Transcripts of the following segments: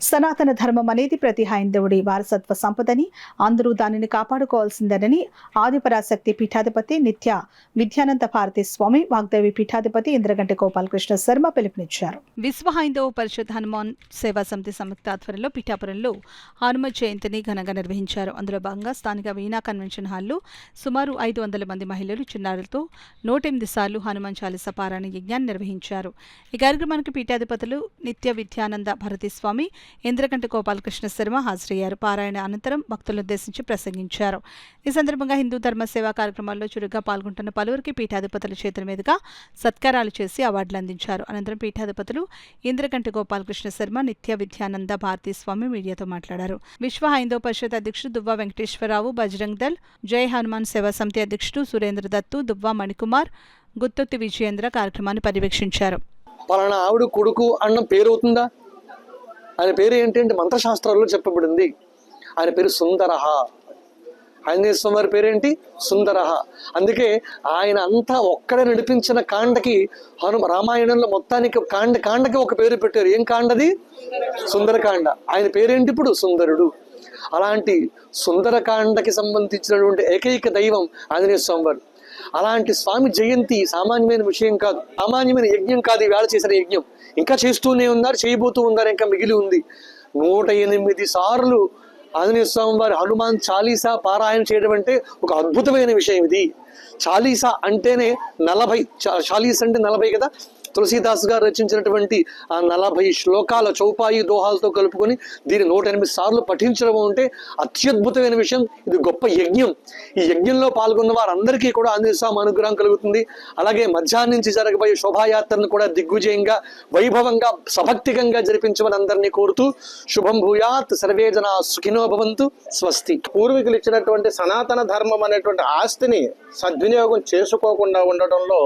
సనాతన ధర్మం అనేది ప్రతి హైందవుడి వారసత్వ సంపదని, అందరూ దానిని కాపాడుకోవాల్సిందేనని ఆదిపరాశక్తి పీఠాధిపతి నిత్య విద్యానంద భారతి స్వామి, వాగ్దేవి పీఠాధిపతి ఇంద్రగంటి గోపాలకృష్ణ శర్మ పిలుపునిచ్చారు. విశ్వ హైందవ పరిషత్ హనుమాన్ సేవా సమితి సంయుక్త ఆధ్వర్యంలో పిఠాపురంలో హనుమ జయంతిని ఘనంగా నిర్వహించారు. అందులో భాగంగా స్థానిక వీణా కన్వెన్షన్ హాల్లో సుమారు 500 మంది మహిళలు, చిన్నారులతో 108 సార్లు హనుమాన్ చాలీస పారాయణ యజ్ఞాన్ని నిర్వహించారు. ఈ కార్యక్రమానికి పీఠాధిపతులు నిత్య విద్యానంద భారతి స్వామి, ఇంద్రగంటి గోపాలకృష్ణ శర్మ హాజరయ్యారు. పారాయణ అనంతరం భక్తులను ఉద్దేశించి ప్రసంగించారు. ఈ సందర్భంగా హిందూ ధర్మ సేవా కార్యక్రమాల్లో చురుగ్గా పాల్గొంటున్న పలువురికి పీఠాధిపతుల చేతుల మీదుగా సత్కారాలు చేసి అవార్డులు అందించారు. అనంతరం పీఠాధిపతులు ఇంద్రగంటి గోపాలకృష్ణ శర్మ, నిత్య విద్యానంద భారతి స్వామి మీడియాతో మాట్లాడారు. విశ్వ హైందవ పరిషత్ అధ్యక్షుడు దువ్వా వెంకటేశ్వరరావు, బజరంగ్ దళ్, జై హనుమాన్ సేవా సమితి అధ్యక్షుడు సురేంద్ర దత్తు, దువ్వా మణికుమార్, గుత్తొత్తి విజయేంద్ర కార్యక్రమాన్ని పర్యవేక్షించారు. పలానా ఆవిడ కొడుకు అన్న పేరు అవుతుందా? ఆయన పేరు ఏంటంటే మంత్రశాస్త్రాల్లో చెప్పబడింది. ఆయన పేరు సుందరహ. ఆంజనేయ స్వామి వారి పేరేంటి? సుందరహ. అందుకే ఆయన అంతా ఒక్కడే నడిపించిన కాండకి రామాయణంలో మొత్తానికి కాండకి ఒక పేరు పెట్టారు. ఏం కాండది? సుందరకాండ. ఆయన పేరేంటి ఇప్పుడు? సుందరుడు. అలాంటి సుందరకాండకి సంబంధించినటువంటి ఏకైక దైవం ఆంజనేయ స్వామి వారు. అలాంటి స్వామి జయంతి సామాన్యమైన విషయం కాదు, సామాన్యమైన యజ్ఞం కాదు. ఈవేళ చేసిన యజ్ఞం ఇంకా చేస్తూనే ఉన్నారు, చేయబోతూ ఉన్నారు, ఇంకా మిగిలి ఉంది. 108 సార్లు ఆంజనేయ స్వామి వారి హనుమాన్ చాలీసా పారాయణ చేయడం అంటే ఒక అద్భుతమైన విషయం. ఇది చాలీసా అంటేనే 40, చాలీసా అంటే 40 కదా. తులసీదాస్ గారు రచించినటువంటి ఆ 40 శ్లోకాల చౌపాయి దోహాలతో కలుపుకొని దీన్ని 108 సార్లు పఠించడం అంటే అత్యద్భుతమైన విషయం. ఇది గొప్ప యజ్ఞం. ఈ యజ్ఞంలో పాల్గొన్న వారందరికీ కూడా ఆంజనేయ స్వామి అనుగ్రహం కలుగుతుంది. అలాగే మధ్యాహ్నం నుంచి జరగబోయే శోభాయాత్రను కూడా దిగ్విజయంగా, వైభవంగా, సభక్తికంగా జరిపించమని అందరినీ కోరుతూ శుభం భూయాత్, సర్వే జనా సుఖినో భవంతు, స్వస్తి. పూర్వీకులు ఇచ్చినటువంటి సనాతన ధర్మం అనేటువంటి ఆస్తిని సద్వినియోగం చేసుకోకుండా ఉండటంలో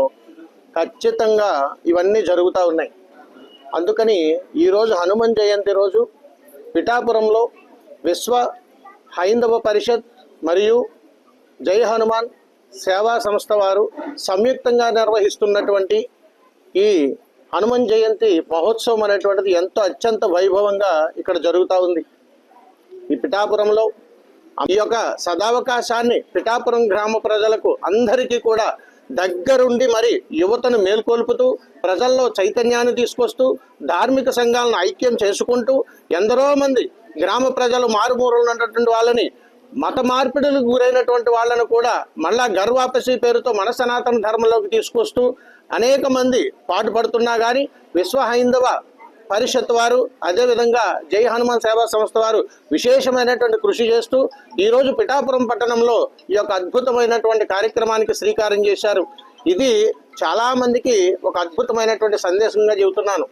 ఖచ్చితంగా ఇవన్నీ జరుగుతూ ఉన్నాయి. అందుకని ఈరోజు హనుమాన్ జయంతి రోజు పిఠాపురంలో విశ్వ హైందవ పరిషత్ మరియు జై హనుమాన్ సేవా సంస్థ వారు సంయుక్తంగా నిర్వహిస్తున్నటువంటి ఈ హనుమాన్ జయంతి మహోత్సవం అనేటువంటిది ఎంతో అత్యంత వైభవంగా ఇక్కడ జరుగుతూ ఉంది. ఈ పిఠాపురంలో ఈ యొక్క సదావకాశాన్ని పిఠాపురం గ్రామ ప్రజలకు అందరికీ కూడా దగ్గరుండి మరి యువతను మేల్కొల్పుతూ, ప్రజల్లో చైతన్యాన్ని తీసుకొస్తూ, ధార్మిక సంఘాలను ఐక్యం చేసుకుంటూ, ఎందరో మంది గ్రామ ప్రజలు మారుమూలలు ఉన్నటువంటి వాళ్ళని, మత మార్పిడులకు గురైనటువంటి వాళ్ళను కూడా మళ్ళా గర్వాపసి పేరుతో మన సనాతన ధర్మంలోకి తీసుకొస్తూ అనేక మంది పాటుపడుతున్నా కానీ విశ్వ హైందవ పరిషత్ వారు, అదేవిధంగా జై హనుమాన్ సేవా సంస్థ వారు విశేషమైనటువంటి కృషి చేస్తూ ఈరోజు పిఠాపురం పట్టణంలో ఈ యొక్క అద్భుతమైనటువంటి కార్యక్రమానికి శ్రీకారం చేశారు. ఇది చాలా మందికి ఒక అద్భుతమైనటువంటి సందేశంగా చెబుతున్నాను.